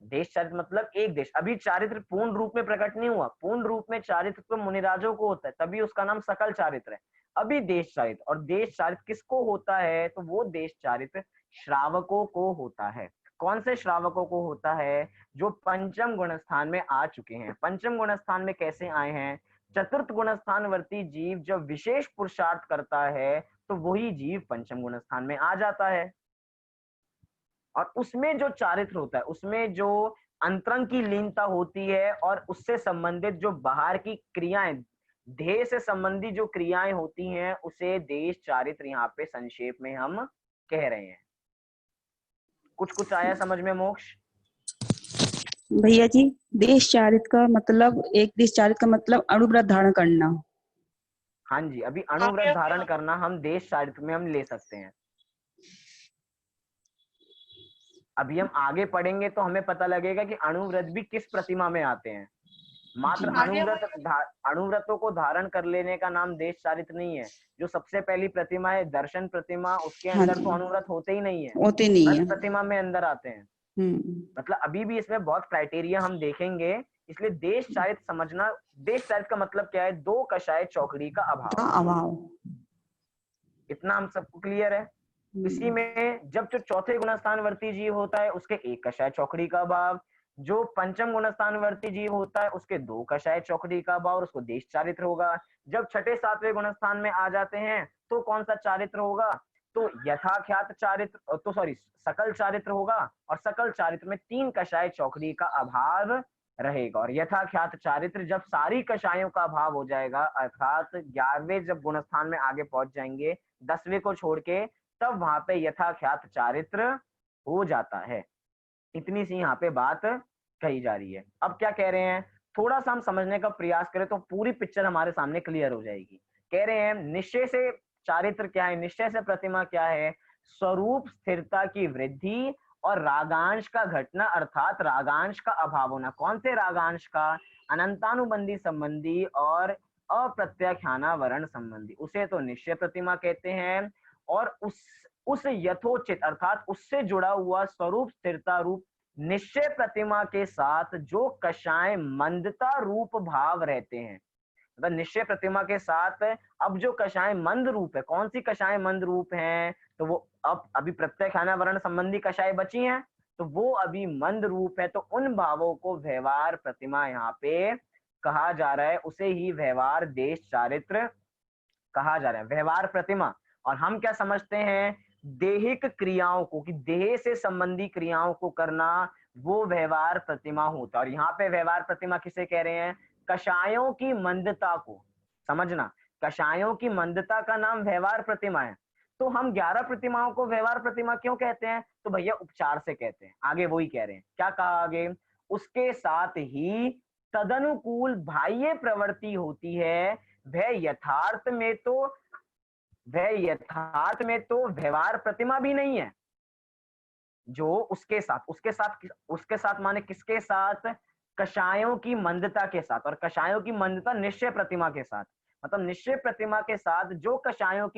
देश चारित्र मतलब एक देश। अभी चारित्र पूर्ण रूप में प्रकट नहीं हुआ। पूर्ण रूप में चारित्र तो मुनिराजों को होता है, तभी उसका नाम सकल चारित्र है। अभी देश चारित्र, और देश चारित्र किसको होता है? तो वो देश चारित्र श्रावकों को होता है। कौन से श्रावकों को होता है? जो पंचम गुण स्थान में आ चुके हैं। पंचम गुण स्थान में कैसे आए हैं? चतुर्थ गुण स्थानवर्ती जीव जब विशेष पुरुषार्थ करता है तो वही जीव पंचम गुण स्थान में आ जाता है। और उसमें जो चारित्र होता है, उसमें जो अंतरंग की लीनता होती है और उससे संबंधित जो बाहर की क्रियाएं, ध्येय से संबंधी जो क्रियाएं होती हैं, उसे देश चारित्र यहाँ पे संक्षेप में हम कह रहे हैं। कुछ आया समझ में मोक्ष? भैया जी देश चारित्र का मतलब, एक देश चारित्र का मतलब अणुव्रत धारण करना। हाँ जी, अभी अणुव्रत धारण करना हम देश चारित्र में हम ले सकते हैं। अभी हम आगे पढ़ेंगे तो हमें पता लगेगा कि अणुव्रत भी किस प्रतिमा में आते हैं। मात्र अणुव्रतों को धारण कर लेने का नाम देश चारित्र नहीं है। जो सबसे पहली प्रतिमा है दर्शन प्रतिमा, उसके अंदर तो अणुव्रत होते ही नहीं है, होते नहीं है, प्रतिमा में अंदर आते हैं। मतलब अभी भी इसमें बहुत क्राइटेरिया हम देखेंगे, इसलिए देश चारित्र समझना। देश चारित्र का मतलब क्या है? 2 कषाय चौकड़ी का अभाव। इतना हम सबको क्लियर है। इसी में जब जो चौथे गुणस्थानवर्ती जीव होता है उसके 1 कषाय चौकड़ी का अभाव, जो पंचम गुणस्थानवर्ती जीव होता है उसके 2 कषाय चौकड़ी का अभाव, उसको देश चारित्र होगा। जब छठे सातवें गुणस्थान में आ जाते हैं तो कौन सा चारित्र होगा? तो यथाख्यात चारित्र, तो सॉरी सकल चारित्र होगा। और सकल चारित्र में 3 कषाय चौकड़ी का अभाव रहेगा। और यथाख्यात चारित्र जब सारी कषायों का अभाव हो जाएगा, अर्थात 11वें जब गुणस्थान में आगे पहुंच जाएंगे, 10वें को छोड़ के, तब वहां पे यथाख्यात चारित्र हो जाता है। इतनी सी यहाँ पे बात कही जा रही है। अब क्या कह रहे हैं, थोड़ा सा हम समझने का प्रयास करें तो पूरी पिक्चर हमारे सामने क्लियर हो जाएगी। कह रहे हैं निश्चय से चारित्र क्या है, निश्चय से प्रतिमा क्या है? स्वरूप स्थिरता की वृद्धि और रागांश का घटना, अर्थात रागांश का अभाव होना। कौन से रागांश का? अनंतानुबंधी संबंधी और अप्रत्याख्यानावरण संबंधी, उसे तो निश्चय प्रतिमा कहते हैं। और उस यथोचित अर्थात उससे जुड़ा हुआ स्वरूप स्थिरता रूप निश्चय प्रतिमा के साथ जो कषाय मंदता रूप भाव रहते हैं, मतलब निश्चय प्रतिमा के साथ अब जो कषाय मंद रूप है, कौन सी कषाय मंद रूप है, तो वो अब अभी प्रत्याख्यानावरण संबंधी कषाय बची हैं, तो वो अभी मंद रूप है। तो उन भावों को व्यवहार प्रतिमा यहाँ पे कहा जा रहा है, उसे ही व्यवहार देश चारित्र कहा जा रहा है, व्यवहार प्रतिमा। और हम क्या समझते हैं, देहिक क्रियाओं को, कि देह से संबंधी क्रियाओं को करना, वो व्यवहार प्रतिमा होता है। और यहाँ पे व्यवहार प्रतिमा किसे कह रहे हैं, कषायों की मंदता को। समझना, कषायों की मंदता का नाम व्यवहार प्रतिमा है। तो हम 11 प्रतिमाओं को व्यवहार प्रतिमा क्यों कहते हैं, तो भैया उपचार से कहते हैं। आगे वही कह रहे हैं, क्या कहा आगे, उसके साथ ही तदनुकूल बाह्य प्रवृत्ति होती है, वह यथार्थ में तो व्यवहार प्रतिमा भी नहीं है। जो उसके साथ माने किसके साथ, कषायों की मंदता के साथ। और कषायों की मंदता निश्चय प्रतिमा के साथ, मतलब निश्चय प्रतिमा के साथ जो कषायों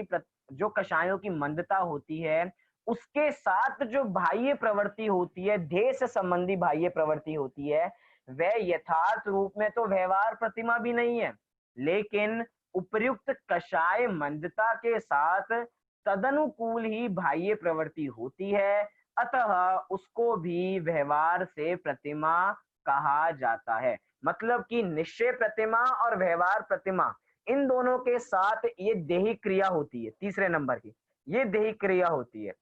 की मंदता होती है, उसके साथ जो बाह्य प्रवृत्ति होती है, देह से संबंधी बाह्य प्रवृत्ति होती है, वह यथार्थ रूप में तो व्यवहार प्रतिमा भी नहीं है। लेकिन उपर्युक्त कषाय मंदता के साथ तदनुकूल ही बाह्य प्रवृत्ति होती है, अतः उसको भी व्यवहार से प्रतिमा कहा जाता है। मतलब कि निश्चय प्रतिमा और व्यवहार प्रतिमा, इन दोनों के साथ ये देहिक क्रिया होती है, तीसरे नंबर की ये देहिक क्रिया होती है।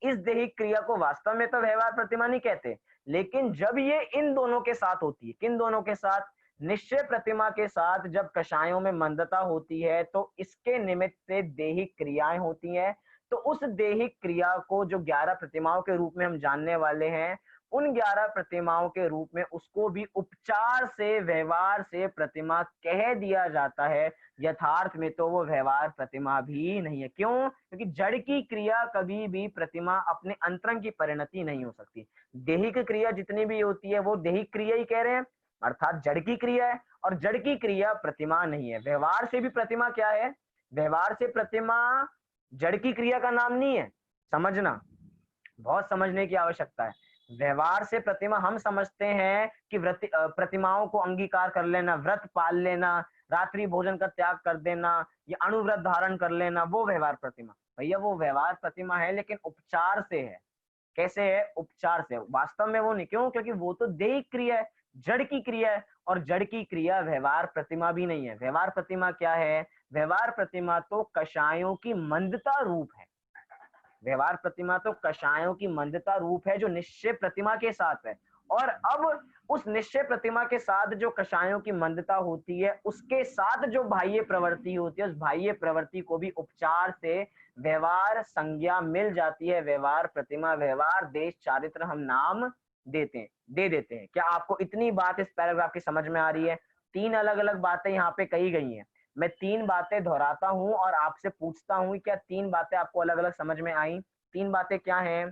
इस देहिक क्रिया को वास्तव में तो व्यवहार प्रतिमा नहीं कहते, लेकिन जब ये इन दोनों के साथ होती है, किन दोनों के साथ, निश्चय प्रतिमा के साथ जब कषायों में मंदता होती है, तो इसके निमित्त से देहिक क्रियाएं होती हैं। तो उस देहिक क्रिया को जो 11 प्रतिमाओं के रूप में हम जानने वाले हैं, उन 11 प्रतिमाओं के रूप में उसको भी उपचार से व्यवहार से प्रतिमा कह दिया जाता है। यथार्थ में तो वो व्यवहार प्रतिमा भी नहीं है। क्यों? क्योंकि जड़ की क्रिया कभी भी प्रतिमा अपने अंतरंग की परिणति नहीं हो सकती। देहिक क्रिया जितनी भी होती है वो देहिक क्रिया ही कह रहे हैं, अर्थात जड़ की क्रिया है, और जड़ की क्रिया प्रतिमा नहीं है। व्यवहार से भी प्रतिमा क्या है, व्यवहार से प्रतिमा जड़ की क्रिया का नाम नहीं है। समझना, बहुत समझने की आवश्यकता है। व्यवहार से प्रतिमा हम समझते हैं कि प्रतिमाओं को अंगीकार कर लेना, व्रत पाल लेना, रात्रि भोजन का त्याग कर देना, या अणुव्रत धारण कर लेना, वो व्यवहार प्रतिमा। भैया वो व्यवहार प्रतिमा है, लेकिन उपचार से है। कैसे है? उपचार से। वास्तव में वो नहीं। क्यों? क्योंकि वो तो देहिक क्रिया है, जड़ की क्रिया है, और जड़ की क्रिया व्यवहार प्रतिमा भी नहीं है। व्यवहार प्रतिमा क्या है? व्यवहार प्रतिमा तो कषायों की मंदता रूप है। व्यवहार प्रतिमा तो कषायों की मंदता रूप है, जो निश्चय प्रतिमा के साथ है। और अब उस निश्चय प्रतिमा के साथ जो कषायों की मंदता होती है, उसके साथ जो बाह्य प्रवृत्ति होती है, उस बाह्य प्रवृत्ति को भी उपचार से व्यवहार संज्ञा मिल जाती है। व्यवहार प्रतिमा, व्यवहार देश चारित्र हम नाम दे देते हैं। क्या आपको इतनी बात इस पैराग्राफ की समझ में आ रही है? 3 अलग अलग बातें यहाँ पे कही गई हैं। मैं 3 बातें दोहराता हूं और आपसे पूछता हूं, क्या 3 बातें आपको अलग अलग समझ में आई? 3 बातें क्या हैं?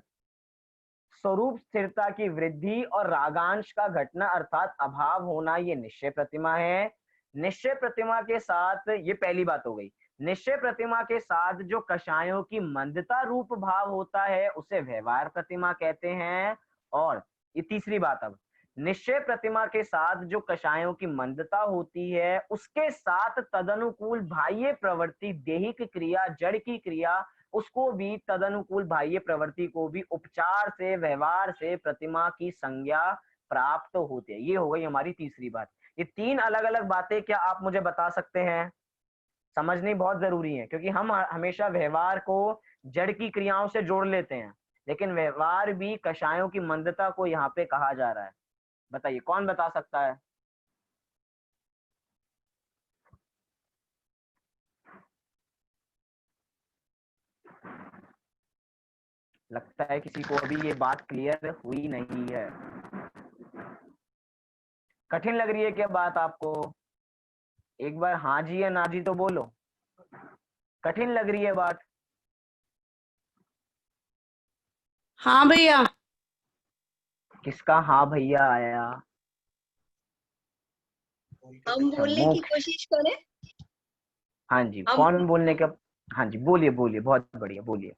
स्वरूप स्थिरता की वृद्धि और रागांश का घटना अर्थात अभाव होना, ये निश्चय प्रतिमा है। निश्चय प्रतिमा के साथ, ये पहली बात हो गई। निश्चय प्रतिमा के साथ जो कषायों की मंदता रूप भाव होता है, उसे व्यवहार प्रतिमा कहते हैं। और ये तीसरी बात, अब निश्चय प्रतिमा के साथ जो कषायों की मंदता होती है, उसके साथ तदनुकूल बाह्य प्रवृत्ति, देहिक क्रिया, जड़ की क्रिया, उसको भी तदनुकूल बाह्य प्रवृत्ति को भी उपचार से, व्यवहार से प्रतिमा की संज्ञा प्राप्त होती है। ये हो गई हमारी तीसरी बात। ये 3 अलग अलग बातें क्या आप मुझे बता सकते हैं? समझनी बहुत जरूरी है, क्योंकि हम हमेशा व्यवहार को जड़ की क्रियाओं से जोड़ लेते हैं, लेकिन व्यवहार भी कषायों की मंदता को यहाँ पे कहा जा रहा है। बताइए, कौन बता सकता है? लगता है किसी को अभी ये बात क्लियर हुई नहीं है। कठिन लग रही है क्या बात आपको? एक बार हाँ जी या ना जी तो बोलो। कठिन लग रही है बात? हाँ भैया। किसका हाँ भैया आया? हम बोलने की कोशिश करें। हाँ जी, हम कौन बोलने का? हाँ जी, बोलिए बोलिए, बहुत बढ़िया, बोलिए।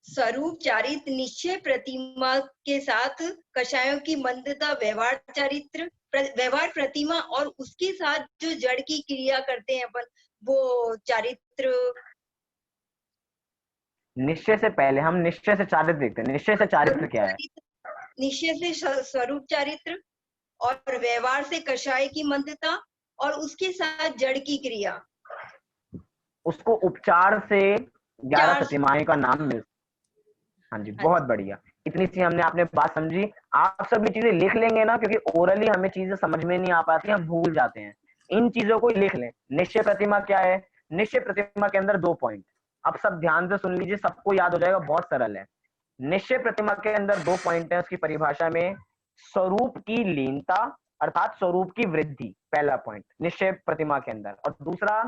स्वरूप चारित निश्चय प्रतिमा के साथ कषायों की मंदता व्यवहार चारित्र व्यवहार प्रतिमा और उसके साथ जो जड़ की क्रिया करते हैं अपन वो चारित्र। निश्चय से पहले हम निश्चय से चारित्र देखते हैं। निश्चय से चारित्र क्या है? निश्चय से स्वरूप चारित्र और व्यवहार से कषाय की मंदता और उसके साथ जड़ की क्रिया। उसको उपचार से 11 चार। प्रतिमाएं का नाम मिल। हाँ जी, बहुत बढ़िया। इतनी सी हमने आपने बात समझी। आप सभी चीजें लिख लेंगे ना, क्योंकि ओरली हमें चीजें समझ में नहीं आ पाती, हम भूल जाते हैं। इन चीजों को लिख लें। निश्चय प्रतिमा क्या है? निश्चय प्रतिमा के अंदर 2 पॉइंट। अब सब ध्यान से सुन लीजिए, सबको याद हो जाएगा, बहुत सरल है। निश्चय प्रतिमा के अंदर 2 पॉइंट है उसकी परिभाषा में। स्वरूप की लीनता अर्थात स्वरूप की वृद्धि, पहला पॉइंट निश्चय प्रतिमा के अंदर। और दूसरा,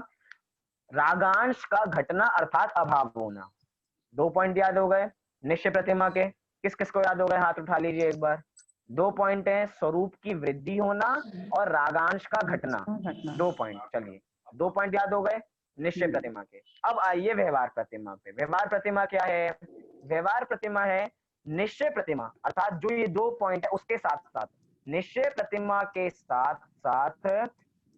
रागांश का घटना अर्थात अभाव होना। 2 पॉइंट याद हो गए निश्चय प्रतिमा के? किस किस को याद हो गए? हाथ उठा लीजिए एक बार। 2 पॉइंट है, स्वरूप की वृद्धि होना और रागांश का घटना। 2 पॉइंट, चलिए 2 पॉइंट याद हो गए निश्चय प्रतिमा के। अब आइए व्यवहार प्रतिमा पे। व्यवहार प्रतिमा क्या है? व्यवहार प्रतिमा है निश्चय प्रतिमा अर्थात जो ये 2 पॉइंट है उसके साथ साथ, निश्चय प्रतिमा के साथ साथ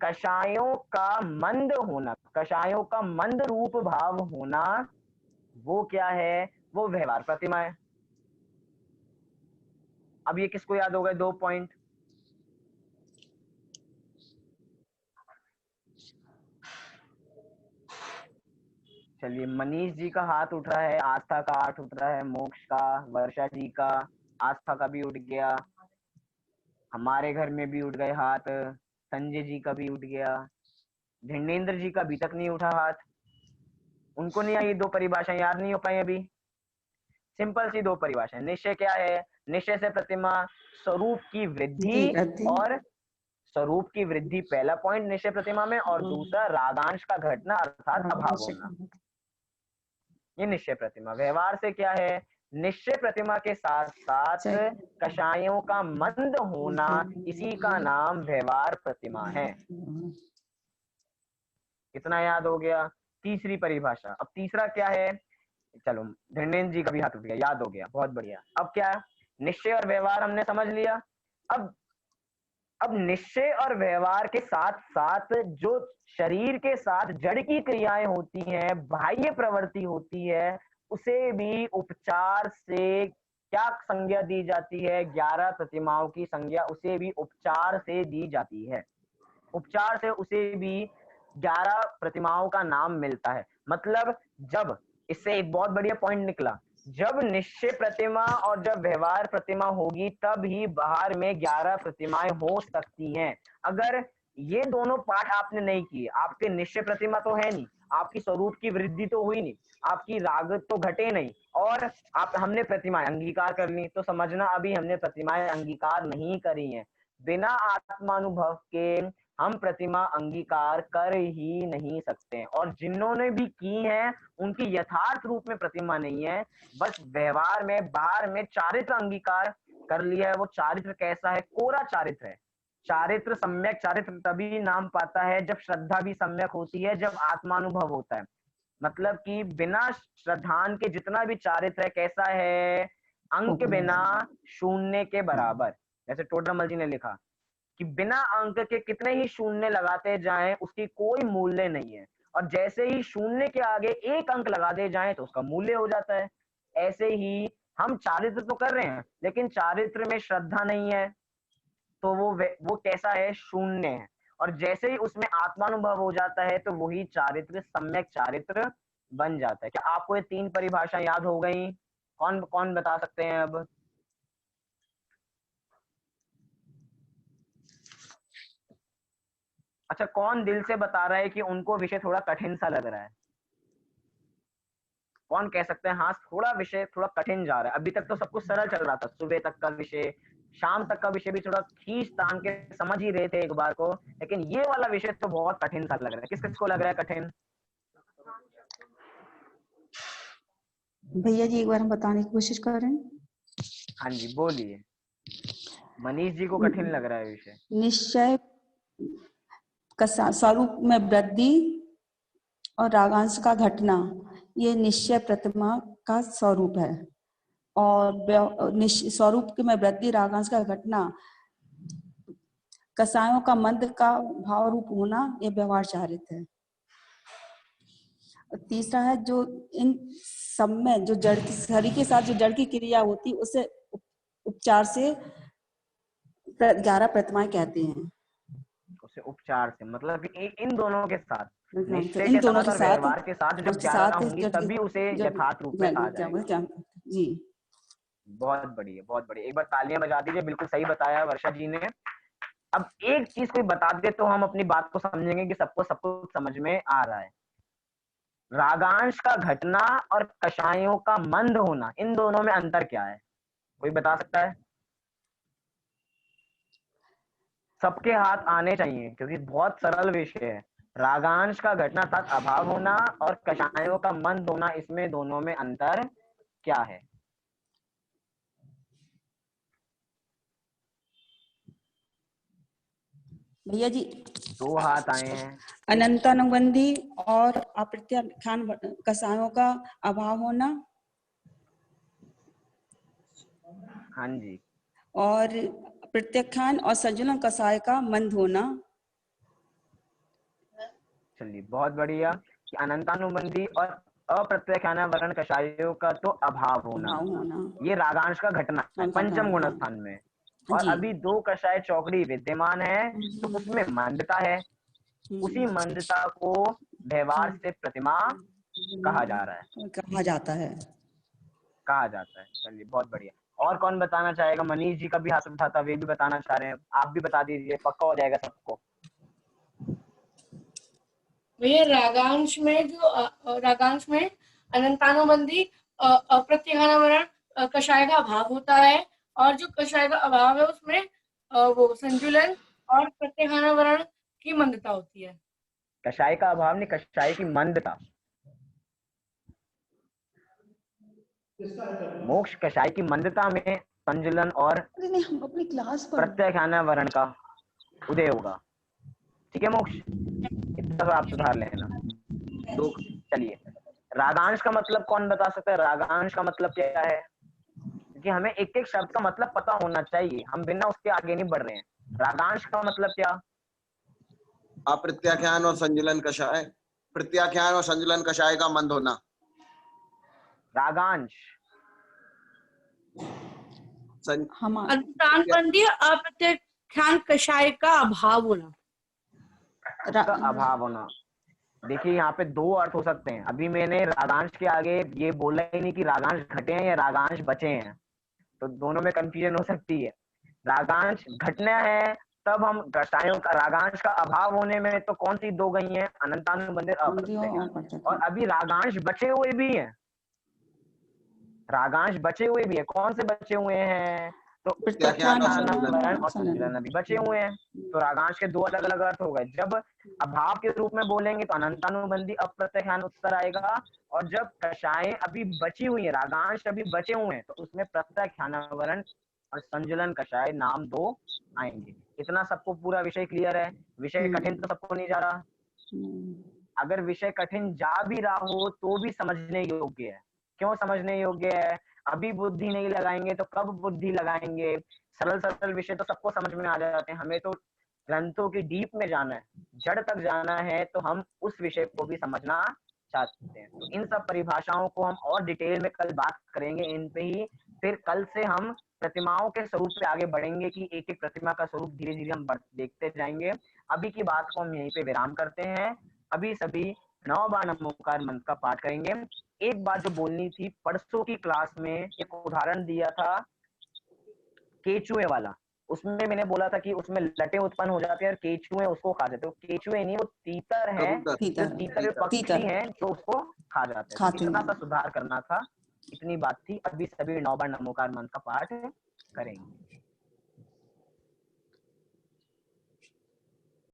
कषायों का मंद होना, कषायों का मंद रूप भाव होना, वो क्या है? वो व्यवहार प्रतिमा है। अब ये किसको याद हो गए 2 पॉइंट? चलिए, मनीष जी का हाथ उठ रहा है, आस्था का हाथ उठ रहा है, मोक्ष का, वर्षा जी का, आस्था का भी उठ गया, हमारे घर में भी उठ गए हाथ, संजय जी का भी उठ गया, धिनेन्द्र जी का अभी तक नहीं उठा हाथ। उनको नहीं आई 2 परिभाषाएं, याद नहीं हो पाई अभी? सिंपल सी 2 परिभाषाएं। निश्चय क्या है? निश्चय से प्रतिमा स्वरूप की वृद्धि और स्वरूप की वृद्धि पहला पॉइंट निश्चय प्रतिमा में, और दूसरा रागांश का घटना अर्थात अभाव होना, ये निश्चय प्रतिमा। व्यवहार से क्या है? निश्चय प्रतिमा के साथ साथ कषायों का मंद होना, इसी का नाम व्यवहार प्रतिमा है। इतना याद हो गया। तीसरी परिभाषा, अब तीसरा क्या है? चलो, धर्मेंद्र जी का भी हाथ उठ गया, याद हो गया, बहुत बढ़िया। अब क्या? निश्चय और व्यवहार हमने समझ लिया। अब निश्चय और व्यवहार के साथ साथ जो शरीर के साथ जड़ की क्रियाएं होती हैं, बाह्य प्रवृत्ति होती है, उसे भी उपचार से क्या संज्ञा दी जाती है? 11 प्रतिमाओं की संज्ञा उसे भी उपचार से दी जाती है। उपचार से उसे भी 11 प्रतिमाओं का नाम मिलता है। मतलब जब, इससे एक बहुत बढ़िया पॉइंट निकला, जब निश्चय प्रतिमा और जब व्यवहार प्रतिमा होगी तब ही बाहर में 11 प्रतिमाएं हो सकती हैं। अगर ये दोनों पाठ आपने नहीं किए, आपके निश्चय प्रतिमा तो है नहीं, आपकी स्वरूप की वृद्धि तो हुई नहीं, आपकी राग तो घटे नहीं, और आप हमने प्रतिमाएं अंगीकार कर ली, तो समझना अभी हमने प्रतिमाएं अंगीकार नहीं करी हैं। बिना आत्मानुभव के हम प्रतिमा अंगीकार कर ही नहीं सकते। और जिन्होंने भी की है उनकी यथार्थ रूप में प्रतिमा नहीं है, बस व्यवहार में बाहर में चारित्र अंगीकार कर लिया है। वो चारित्र कैसा है? कोरा चारित्र है। चारित्र, सम्यक चारित्र तभी नाम पाता है जब श्रद्धा भी सम्यक होती है, जब आत्मानुभव होता है। मतलब कि बिना श्रद्धान के जितना भी चारित्र है, कैसा है? अंक बिना शून्य के बराबर। जैसे टोडरमल जी ने लिखा कि बिना अंक के कितने ही शून्य लगाते जाएं उसकी कोई मूल्य नहीं है, और जैसे ही शून्य के आगे एक अंक लगा दे जाएं तो उसका मूल्य हो जाता है। ऐसे ही हम चारित्र तो कर रहे हैं, लेकिन चारित्र में श्रद्धा नहीं है, तो वो कैसा है? शून्य है। और जैसे ही उसमें आत्मानुभव हो जाता है तो वही चारित्र सम्यक चारित्र बन जाता है। क्या आपको ये 3 परिभाषा याद हो गई? कौन कौन बता सकते हैं अब? अच्छा, कौन दिल से बता रहा है कि उनको विषय थोड़ा कठिन सा लग रहा है? कौन कह सकते हैं हाँ थोड़ा विषय थोड़ा कठिन जा रहा है? अभी तक तो सब कुछ सरल चल रहा था, सुबह तक का विषय, शाम तक का विषय भी थोड़ा खींच तान के समझ ही रहे थे एक बार को, लेकिन ये वाला विषय तो बहुत कठिन सा लग रहा है। किस किस को लग रहा है कठिन? भैया जी एक बार हम बताने की कोशिश कर रहे हैं। हाँ जी, बोलिए। मनीष जी को कठिन लग रहा है विषय। निश्चय का स्वरूप में वृद्धि और रागांश का घटना ये निश्चय प्रतिमा का स्वरूप है। और स्वरूप की में वृद्धि रागांश का घटना कसायों का मंद का भाव रूप होना ये व्यवहार चारित है। तीसरा है जो इन सब में जो जड़ की शरीर के साथ जो जड़ की क्रिया होती उसे उपचार से 11 प्रतिमाएं कहते हैं। उसे उपचार से मतलब कि इन दोनों के साथ निश्चय इन के दोनों साथ के और साथ व्यवहार के साथ जब 11 होंगी तभी उसे यथार्थ रूप में कहा जाएगा। जी बहुत बढ़िया, बहुत बढ़िया। एक बार तालियां बजा दीजिए, बिल्कुल सही बताया वर्षा जी ने। अब एक चीज कोई बता दे तो हम अपनी बात को समझेंगे कि सबको सब कुछ समझ में आ रहा है। रागांश का घटना और कषायों का मंद होना, इन दोनों में अंतर क्या है? कोई बता सकता है? सबके हाथ आने चाहिए क्योंकि बहुत सरल विषय है। रागांश का घटना साथ अभाव होना और कषायों का मंद होना, इसमें दोनों में अंतर क्या है? भैया जी 2 हाथ आए हैं। अनंतानुबंधी और अप्रत्याख्यान कसायों का अभाव होना। हाँ जी। और प्रत्याख्यान और संजुलन कसाय का मंद होना। चलिए बहुत बढ़िया कि अनंतानुबंधी और अप्रत्याख्यान वर्ण कषायों का तो अभाव होना, ये रागांश का घटना है पंचम गुणस्थान में। और अभी 2 कषाय चौकड़ी विद्यमान है तो उसमें मंदता है। उसी मंदता को व्यवहार से प्रतिमा कहा जा रहा है, कहा जाता है। चलिए बहुत बढ़िया। और कौन बताना चाहेगा? मनीष जी का भी हाथ उठा था, वे भी बताना चाह रहे हैं। आप भी बता दीजिए, पक्का हो जाएगा सबको। भैया रागांश में अनंतानुबंधी अप्रत्याख्यान वर्ण कषाय का अभाव होता है, और जो कषाय का अभाव है उसमें वो संजुलन और प्रत्याख्यान वर्ण की मंदता होती है। कषाय का अभाव नहीं, कषाय की मंदता। मोक्ष कषाय की मंदता में संजुलन और प्रत्याख्यान वर्ण का उदय होगा। ठीक है मोक्ष, इतना तो आप सुधार लेना। तो चलिए, रागांश का मतलब कौन बता सकता है? रागांश का मतलब क्या है? क्योंकि हमें एक एक शब्द का मतलब पता होना चाहिए, हम बिना उसके आगे नहीं बढ़ रहे हैं। रागांश का मतलब क्या? अप्रत्याख्यान और संजुलन कषाय, प्रत्याख्यान और संजुलन कषाय का मंद होना। रागांश अनंतानुबंधी अप्रत्याख्यान कषाय का अभाव होना। का अभाव होना। देखिए यहाँ पे 2 अर्थ हो सकते हैं। अभी मैंने रागांश के आगे ये बोला ही नहीं कि रागांश घटे हैं या रागांश बचे हैं, तो दोनों में कंफ्यूजन हो सकती है। रागांश घटना है तब हम कषायों का, रागांश का अभाव होने में तो कौन सी 2 गई हैं? अनंतानुबंधी अप्रत्याख्यान। और अभी रागांश बचे हुए भी हैं, रागांश बचे हुए भी है। कौन से बचे हुए हैं? तो प्रत्याख्यान और संजुलन अभी बचे हुए हैं। तो रागांश के 2 अलग अलग अर्थ हो गए। जब अभाव के रूप में बोलेंगे तो अनंतानुबंधी अप्रत्याख्यान उत्तर आएगा, और जब कषाएं अभी बची हुई है, रागांश अभी बचे हुए हैं, तो उसमें प्रत्याख्यान वर्ण और संजुलन कषाय नाम 2 आएंगे। इतना सबको पूरा विषय क्लियर है? विषय कठिन तो सबको नहीं जा रहा? अगर विषय कठिन जा भी रहा हो तो भी समझने योग्य है। क्यों समझने योग्य है? अभी बुद्धि नहीं लगाएंगे तो कब बुद्धि लगाएंगे? सरल सरल विषय तो सबको समझ में आ जाते हैं। हमें तो ग्रंथों की डीप में जाना है, जड़ तक जाना है, तो हम उस विषय को भी समझना चाहते हैं। तो इन सब परिभाषाओं को हम और डिटेल में कल बात करेंगे इन पे ही। फिर कल से हम प्रतिमाओं के स्वरूप पे आगे बढ़ेंगे कि एक एक प्रतिमा का स्वरूप धीरे धीरे हम देखते जाएंगे। अभी की बात को हम यहीं पे विराम करते हैं। अभी सभी 9 बार नमोकार मंत्र का पाठ करेंगे। एक बात जो बोलनी थी, परसों की क्लास में एक उदाहरण दिया था केचुए वाला। उसमें मैंने बोला था कि उसमें लटे उत्पन्न हो जाते हैं और केचुए उसको खा जाते हैं। केचुए नहीं, वो तीतर है, जो तीतर पक्षी हैं जो उसको खा जाते हैं। इतना सा सुधार करना था, इतनी बात थी। अभी सभी 9 बार नमोकार मंत्र का पाठ करेंगे।